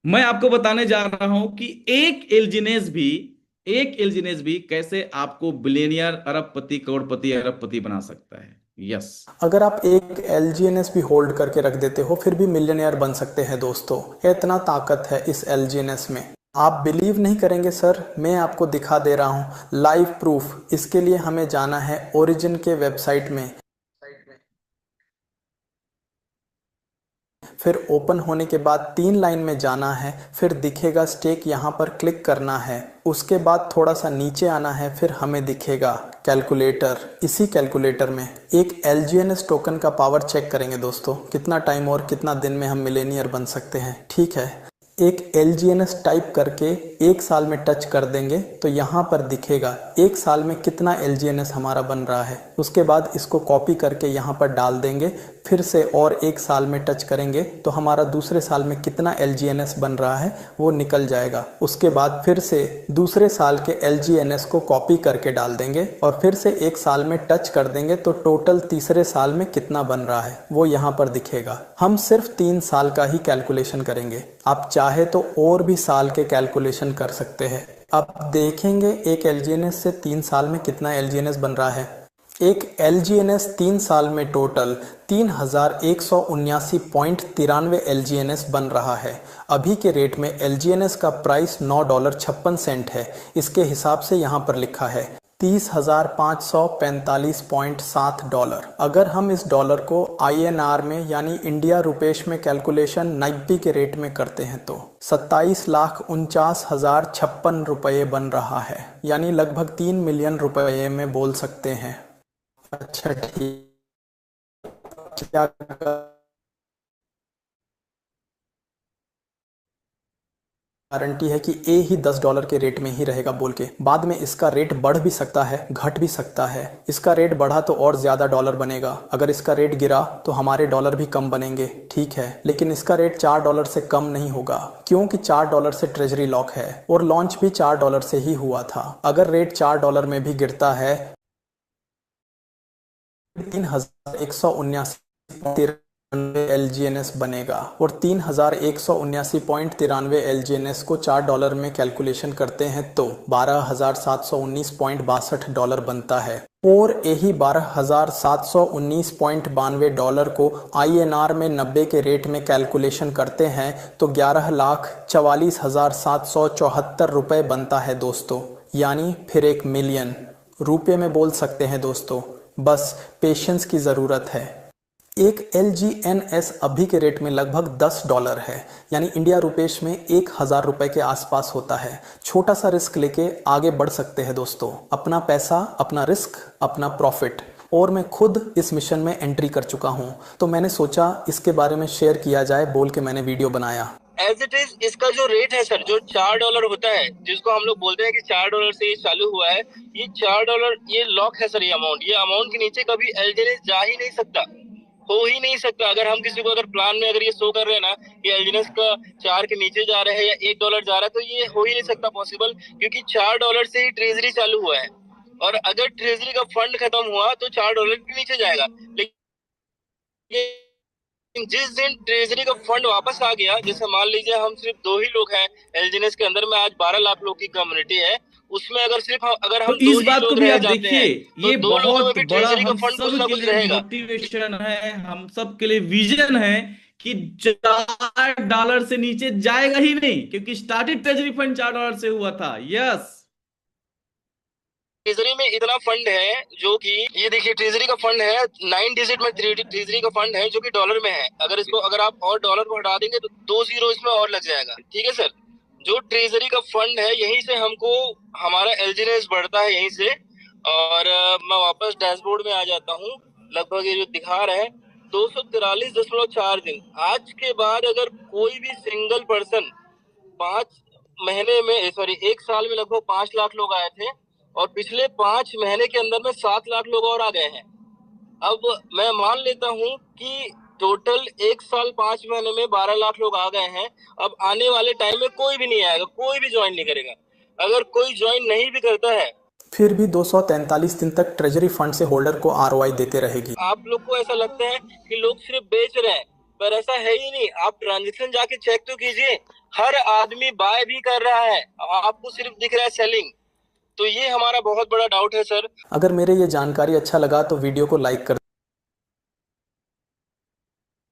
मैं आपको बताने जा रहा हूं कि एक एलजीनेस भी कैसे आपको बिलियनियर, अरबपति, करोड़पति, अरबपति बना सकता है। यस। अगर आप एक एलजीएनएस भी होल्ड करके रख देते हो फिर भी मिलियनेयर बन सकते हैं दोस्तों। इतना ताकत है इस एलजीएनएस में। आप बिलीव नहीं करेंगे सर, मैं आपको दिखा दे रहा हूँ लाइव प्रूफ। इसके लिए हमें जाना है ओरिजिन के वेबसाइट में। फिर ओपन होने के बाद 3 लाइन में जाना है, फिर दिखेगा स्टेक, यहाँ पर क्लिक करना है। उसके बाद थोड़ा सा नीचे आना है, फिर हमें दिखेगा कैलकुलेटर। इसी कैलकुलेटर में एक एलजीएनएस टोकन का पावर चेक करेंगे दोस्तों, कितना टाइम और कितना दिन में हम मिलेनियर बन सकते हैं। ठीक है, एक एलजीएनएस टाइप करके 1 साल में टच कर देंगे तो यहाँ पर दिखेगा 1 साल में कितना एलजीएनएस हमारा बन रहा है। उसके बाद इसको कॉपी करके यहाँ पर डाल देंगे, फिर से और 1 साल में टच करेंगे तो हमारा दूसरे साल में कितना एलजीएनएस बन रहा है वो निकल जाएगा। उसके बाद फिर से दूसरे साल के एलजीएनएस को कॉपी करके डाल देंगे और फिर से 1 साल में टच कर देंगे तो टोटल तीसरे साल में कितना बन रहा है वो यहाँ पर दिखेगा। हम सिर्फ 3 साल का ही कैलकुलेशन करेंगे, आप चाहे तो और भी साल के कैलकुलेशन कर सकते हैं। अब देखेंगे एक एलजीएनएस से 3 साल में कितना एलजीएनएस बन रहा है। एक एलजीएनएस 3 साल में टोटल 3179.93 एलजीएनएस बन रहा है। अभी के रेट में एलजीएनएस का प्राइस $9.56 है। इसके हिसाब से यहाँ पर लिखा है 30,545.7 डॉलर। अगर हम इस डॉलर को आईएनआर में यानी इंडिया रुपेश में कैलकुलेशन 90 के रेट में करते हैं तो 27,49,056 रुपये बन रहा है, यानी लगभग 3 मिलियन रुपये में बोल सकते हैं। अच्छा ठीक, क्या गारंटी है कि ए ही $10 के रेट में ही रहेगा बोल के? बाद में इसका रेट बढ़ भी सकता है, घट भी सकता है। इसका रेट बढ़ा तो और ज़्यादा डॉलर बनेगा, अगर इसका रेट गिरा तो हमारे डॉलर भी कम बनेंगे। ठीक है, लेकिन इसका रेट $4 से कम नहीं होगा, क्योंकि $4 से ट्रेजरी लॉक है और लॉन्च भी $4 से ही हुआ था। अगर रेट $4 में भी गिरता है 3,179 एलजीएनएस बनेगा और 3,179.93 एलजीएनएस को $4 में कैलकुलेशन करते हैं तो $12,719.62 बनता है। और यही $12,719.92 को आईएनआर में 90 के रेट में कैलकुलेशन करते हैं तो 11,44,774 रुपये बनता है दोस्तों, यानी फिर 1 मिलियन रुपये में बोल सकते हैं दोस्तों। बस पेशेंस की ज़रूरत है। एक एलजीएनएस अभी के रेट में लगभग $10 है, यानी इंडिया रुपेश में 1,000 रुपये के आसपास होता है। छोटा सा रिस्क लेके आगे बढ़ सकते हैं दोस्तों, अपना पैसा, अपना रिस्क, अपना प्रॉफिट। और मैं खुद इस मिशन में एंट्री कर चुका हूं तो मैंने सोचा इसके बारे में शेयर किया जाए बोल के मैंने वीडियो बनाया। एज इट इज इसका जो रेट है सर, जो $4 होता है, जिसको हम लोग बोलते हैं कि $4 से ये चालू हुआ है, ये $4 ये लॉक है सर। ये अमाउंट के नीचे कभी एलजीएनएस जा ही नहीं सकता, हो ही नहीं सकता। अगर हम किसी को अगर प्लान में अगर ये शो कर रहे हैं ना कि एलजीएनएस का 4 के नीचे जा रहा है या $1 जा रहा है, तो ये हो ही नहीं सकता पॉसिबल, क्योंकि $4 से ही ट्रेजरी चालू हुआ है। और अगर ट्रेजरी का फंड खत्म हुआ तो $4 के नीचे जाएगा। लेकिन जिस दिन ट्रेजरी का फंड वापस आ गया, जैसे मान लीजिए हम सिर्फ 2 ही लोग हैं एलजीएनएस के अंदर में, आज 12 लाख लोग की कम्युनिटी है, उसमें अगर तो हम दो इस ही बात को लोग भी रह आप जाते हैं देखिए, तो ये 2 लोगों में बहुत भी बड़ा ट्रेजरी का हम फंड कुछ सब ना के कुछ लिए रहेगा। मोटिवेशन है, हम सब के लिए विजन है कि $4 से नीचे जाएगा ही नहीं, क्योंकि स्टार्टेड ट्रेजरी फंड $4 से हुआ था। यस। ट्रेजरी में इतना फंड है जो कि ये देखिए, ट्रेजरी का फंड है 9 डिजिट में, ट्रेजरी का फंड है जो कि डॉलर में है। अगर आप और डॉलर को हटा देंगे तो 2 जीरो इसमें और लग जाएगा। ठीक है सर, जो ट्रेजरी का फंड है यहीं से हमको हमारा एलजीएनएस बढ़ता है यहीं से। और मैं वापस डैशबोर्ड में आ जाता हूँ। लगभग ये जो दिखा रहे हैं 243.4 दिन, आज के बाद अगर कोई भी सिंगल पर्सन 5 महीने में, सॉरी 1 साल में लगभग 5 लाख लोग आए थे और पिछले 5 महीने के अंदर में 7 लाख लोग और आ गए हैं। अब मैं मान लेता हूं कि टोटल 1 साल 5 महीने में 12 लाख लोग आ गए हैं। अब आने वाले टाइम में कोई भी नहीं आएगा, कोई भी ज्वाइन नहीं करेगा। अगर कोई ज्वाइन नहीं भी करता है, फिर भी 243 दिन तक ट्रेजरी फंड से होल्डर को आरओआई देते रहेगी। आप लोग को ऐसा लगता है कि लोग सिर्फ बेच रहे हैं, पर ऐसा है ही नहीं। आप ट्रांजेक्शन जाके चेक तो कीजिए, हर आदमी बाय भी कर रहा है, आपको सिर्फ दिख रहा है सेलिंग। तो ये हमारा बहुत बड़ा डाउट है सर। अगर मेरे ये जानकारी अच्छा लगा तो वीडियो को लाइक कर